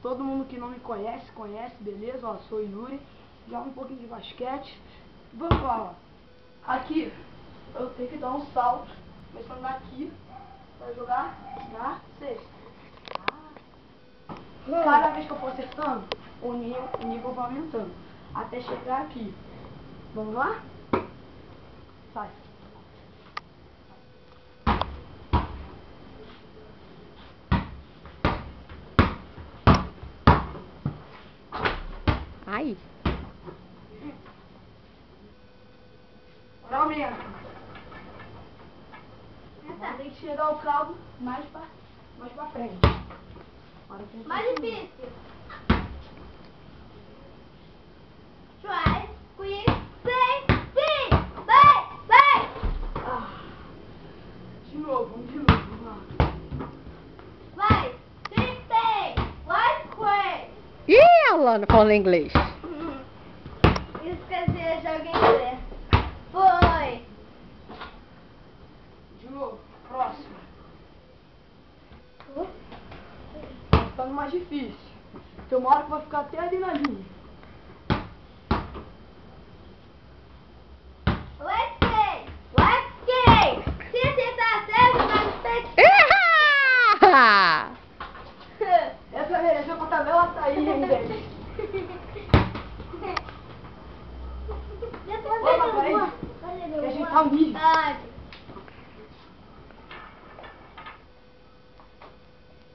Todo mundo que não me conhece, beleza? Ó, sou o Yuri, jogo um pouquinho de basquete. Vamos lá, ó. Aqui, eu tenho que dar um salto, começando daqui, pra jogar na cesta. Cada vez que eu for acertando, o nível vai aumentando, até chegar aqui. Vamos lá? Sai. Ai. Agora aumenta. Tem que chegar o cabo mais pra frente. Mais difícil. Try, quick, play, sim! Vai! De novo, vamos lá. Vai! Sim, play! Vai, quick! Ih, ela não fala inglês. Esqueci, eu joguei inglês. Foi! De novo, próximo. Tá no mais difícil. Tem uma hora que vai ficar até ali na linha. Let's play! Se acertar certo, vai ter Erra! Essa mereceu pra tabela sair, hein, gente? Opa, peraí. Deixa eu ajeitar o nível.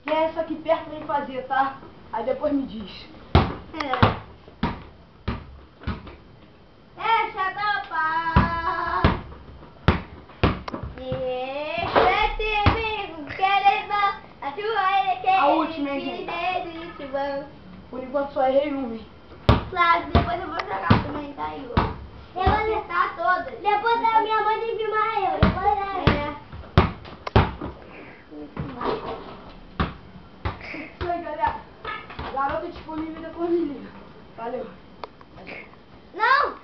E é essa aqui perto pra gente fazer, tá? Aí depois me diz. A última, hein, gente? Por enquanto só errei uma, hein? Claro, depois eu vou jogar também, tá, Igor? Eu vou acertar todas. Depois a minha mãe tem que filmar eu. Depois Isso aí, galera. Garota disponível depois me liga. Valeu. Não!